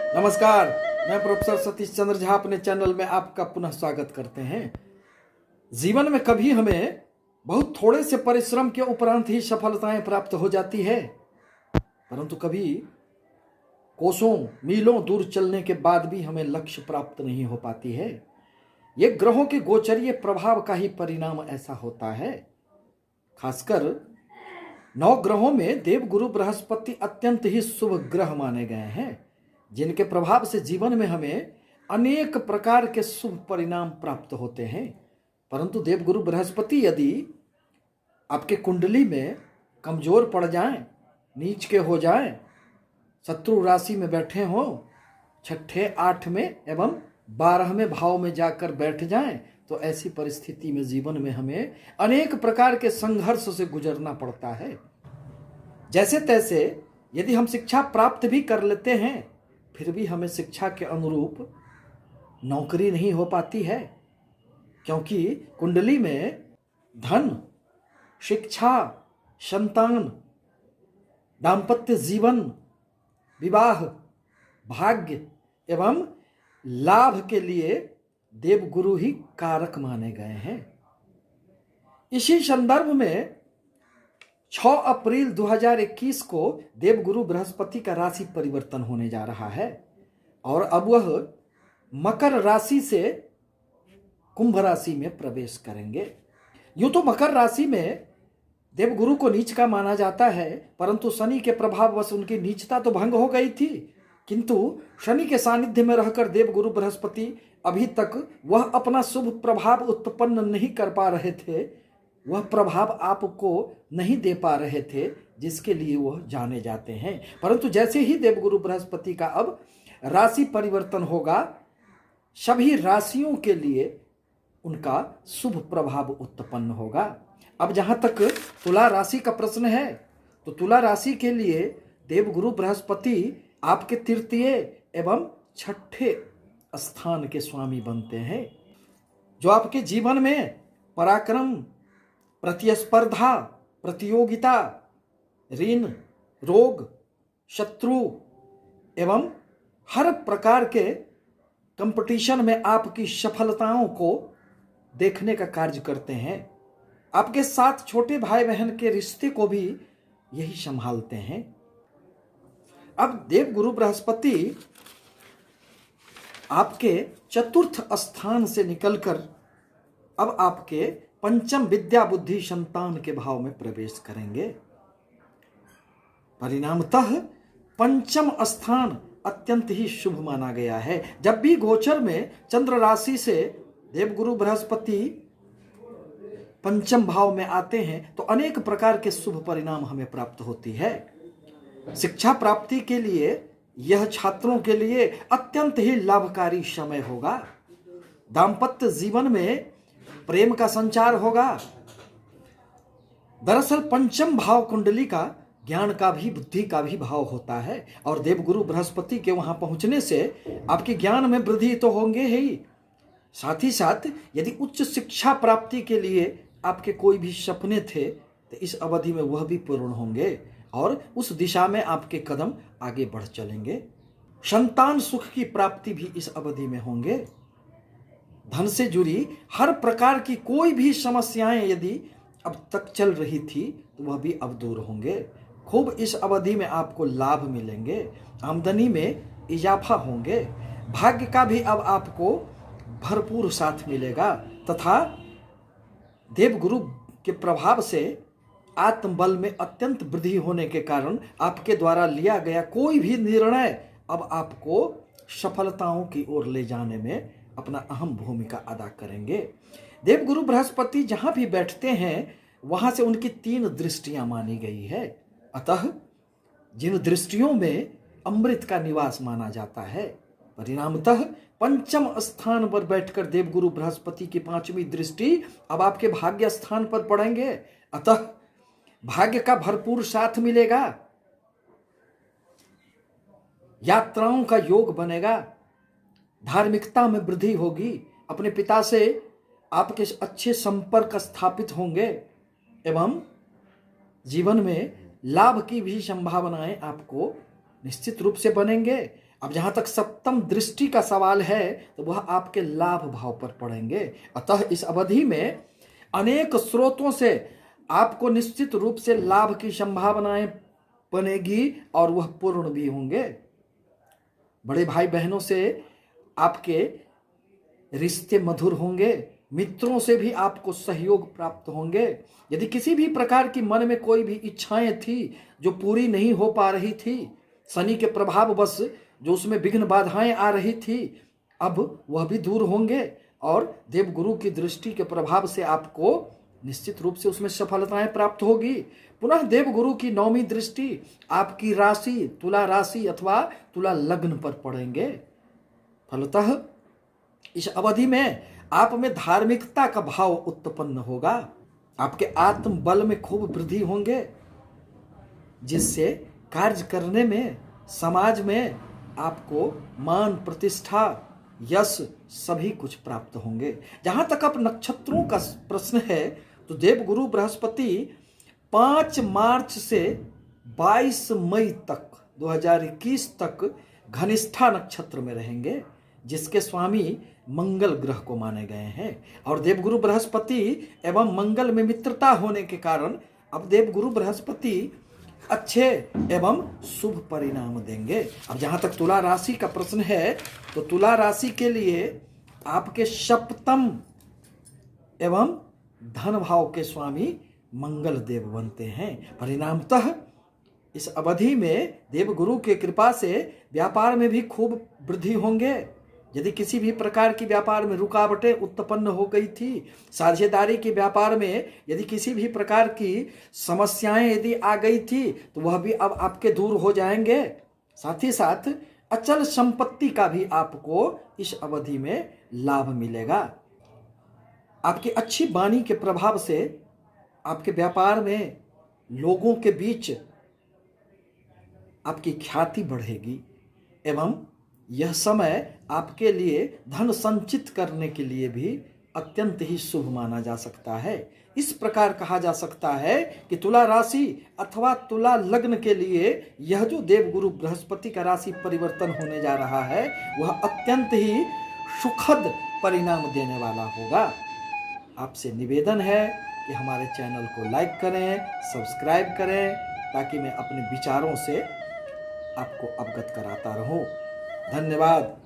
नमस्कार। मैं प्रोफेसर सतीश चंद्र झा अपने चैनल में आपका पुनः स्वागत करते हैं। जीवन में कभी हमें बहुत थोड़े से परिश्रम के उपरांत ही सफलताएं प्राप्त हो जाती है, परंतु कभी कोसों मीलों दूर चलने के बाद भी हमें लक्ष्य प्राप्त नहीं हो पाती है। ये ग्रहों के गोचरीय प्रभाव का ही परिणाम ऐसा होता है। खासकर 9 ग्रहों में देवगुरु बृहस्पति अत्यंत ही शुभ ग्रह माने गए हैं, जिनके प्रभाव से जीवन में हमें अनेक प्रकार के शुभ परिणाम प्राप्त होते हैं। परंतु देवगुरु बृहस्पति यदि आपके कुंडली में कमजोर पड़ जाएं, नीच के हो जाएं, शत्रु राशि में बैठे हों, 6ठे 8 में एवं 12वें भाव में जाकर बैठ जाएं, तो ऐसी परिस्थिति में जीवन में हमें अनेक प्रकार के संघर्ष से गुजरना पड़ता है। जैसे तैसे यदि हम शिक्षा प्राप्त भी कर लेते हैं, फिर भी हमें शिक्षा के अनुरूप नौकरी नहीं हो पाती है, क्योंकि कुंडली में धन, शिक्षा, संतान, दाम्पत्य जीवन, विवाह, भाग्य एवं लाभ के लिए देवगुरु ही कारक माने गए हैं। इसी संदर्भ में 6 अप्रैल 2021 को देवगुरु बृहस्पति का राशि परिवर्तन होने जा रहा है और अब वह मकर राशि से कुंभ राशि में प्रवेश करेंगे। यूं तो मकर राशि में देवगुरु को नीच का माना जाता है, परंतु शनि के प्रभाववश उनकी नीचता तो भंग हो गई थी, किंतु शनि के सानिध्य में रहकर देवगुरु बृहस्पति अभी तक वह अपना शुभ प्रभाव उत्पन्न नहीं कर पा रहे थे, वह प्रभाव आपको नहीं दे पा रहे थे जिसके लिए वह जाने जाते हैं। परंतु जैसे ही देवगुरु बृहस्पति का अब राशि परिवर्तन होगा, सभी राशियों के लिए उनका शुभ प्रभाव उत्पन्न होगा। अब जहां तक तुला राशि का प्रश्न है, तो तुला राशि के लिए देवगुरु बृहस्पति आपके तृतीय एवं 6ठे स्थान के स्वामी बनते हैं, जो आपके जीवन में पराक्रम, प्रतिस्पर्धा, प्रतियोगिता, ऋण, रोग, शत्रु एवं हर प्रकार के कंपटीशन में आपकी सफलताओं को देखने का कार्य करते हैं। आपके साथ छोटे भाई बहन के रिश्ते को भी यही संभालते हैं। अब देवगुरु बृहस्पति आपके चतुर्थ स्थान से निकलकर अब आपके पंचम विद्या बुद्धि संतान के भाव में प्रवेश करेंगे। परिणामतः पंचम स्थान अत्यंत ही शुभ माना गया है। जब भी गोचर में चंद्र राशि से देवगुरु बृहस्पति पंचम भाव में आते हैं तो अनेक प्रकार के शुभ परिणाम हमें प्राप्त होती है। शिक्षा प्राप्ति के लिए यह छात्रों के लिए अत्यंत ही लाभकारी समय होगा। दाम्पत्य जीवन में प्रेम का संचार होगा। दरअसल पंचम भाव कुंडली का ज्ञान का भी, बुद्धि का भी भाव होता है और देवगुरु बृहस्पति के वहां पहुंचने से आपके ज्ञान में वृद्धि तो होंगे ही, साथ ही साथ यदि उच्च शिक्षा प्राप्ति के लिए आपके कोई भी सपने थे तो इस अवधि में वह भी पूर्ण होंगे और उस दिशा में आपके कदम आगे बढ़ चलेंगे। संतान सुख की प्राप्ति भी इस अवधि में होंगे। धन से जुड़ी हर प्रकार की कोई भी समस्याएं यदि अब तक चल रही थी तो वह भी अब दूर होंगे। खूब इस अवधि में आपको लाभ मिलेंगे, आमदनी में इजाफा होंगे, भाग्य का भी अब आपको भरपूर साथ मिलेगा तथा देवगुरु के प्रभाव से आत्मबल में अत्यंत वृद्धि होने के कारण आपके द्वारा लिया गया कोई भी निर्णय अब आपको सफलताओं की ओर ले जाने में अपना अहम भूमिका अदा करेंगे। देवगुरु बृहस्पति जहां भी बैठते हैं वहां से उनकी 3 दृष्टियां मानी गई है। अतः जिन दृष्टियों में अमृत का निवास माना जाता है, परिणामतः पंचम स्थान पर बैठकर देवगुरु बृहस्पति की 5वीं दृष्टि अब आपके भाग्य स्थान पर पड़ेंगे। अतः भाग्य का भरपूर साथ मिलेगा, यात्राओं का योग बनेगा, धार्मिकता में वृद्धि होगी, अपने पिता से आपके अच्छे संपर्क स्थापित होंगे एवं जीवन में लाभ की भी संभावनाएं आपको निश्चित रूप से बनेंगे। अब जहां तक सप्तम दृष्टि का सवाल है तो वह आपके लाभ भाव पर पड़ेंगे। अतः इस अवधि में अनेक स्रोतों से आपको निश्चित रूप से लाभ की संभावनाएं बनेगी और वह पूर्ण भी होंगे। बड़े भाई बहनों से आपके रिश्ते मधुर होंगे, मित्रों से भी आपको सहयोग प्राप्त होंगे। यदि किसी भी प्रकार की मन में कोई भी इच्छाएं थी जो पूरी नहीं हो पा रही थी, शनि के प्रभाववश जो उसमें विघ्न बाधाएं आ रही थी, अब वह भी दूर होंगे और देवगुरु की दृष्टि के प्रभाव से आपको निश्चित रूप से उसमें सफलताएं प्राप्त होगी। पुनः देवगुरु की नौवीं दृष्टि आपकी राशि तुला राशि अथवा तुला लग्न पर पड़ेंगे। फलतः इस अवधि में आप में धार्मिकता का भाव उत्पन्न होगा, आपके आत्म बल में खूब वृद्धि होंगे, जिससे कार्य करने में समाज में आपको मान प्रतिष्ठा यश सभी कुछ प्राप्त होंगे। जहां तक अब नक्षत्रों का प्रश्न है तो देवगुरु बृहस्पति 5 मार्च से 22 मई तक 2021 तक घनिष्ठा नक्षत्र में रहेंगे, जिसके स्वामी मंगल ग्रह को माने गए हैं। और देवगुरु बृहस्पति एवं मंगल में मित्रता होने के कारण अब देवगुरु बृहस्पति अच्छे एवं शुभ परिणाम देंगे। अब जहां तक तुला राशि का प्रश्न है तो तुला राशि के लिए आपके सप्तम एवं धन भाव के स्वामी मंगल देव बनते हैं। परिणामतः इस अवधि में देवगुरु के कृपा से व्यापार में भी खूब वृद्धि होंगे। यदि किसी भी प्रकार की व्यापार में रुकावटें उत्पन्न हो गई थी, साझेदारी के व्यापार में यदि किसी भी प्रकार की समस्याएं यदि आ गई थी तो वह भी अब आपके दूर हो जाएंगे। साथ ही साथ अचल संपत्ति का भी आपको इस अवधि में लाभ मिलेगा। आपकी अच्छी वाणी के प्रभाव से आपके व्यापार में लोगों के बीच आपकी ख्याति बढ़ेगी एवं यह समय आपके लिए धन संचित करने के लिए भी अत्यंत ही शुभ माना जा सकता है। इस प्रकार कहा जा सकता है कि तुला राशि अथवा तुला लग्न के लिए यह जो देवगुरु बृहस्पति का राशि परिवर्तन होने जा रहा है वह अत्यंत ही सुखद परिणाम देने वाला होगा। आपसे निवेदन है कि हमारे चैनल को लाइक करें, सब्सक्राइब करें, ताकि मैं अपने विचारों से आपको अवगत कराता रहूं। धन्यवाद।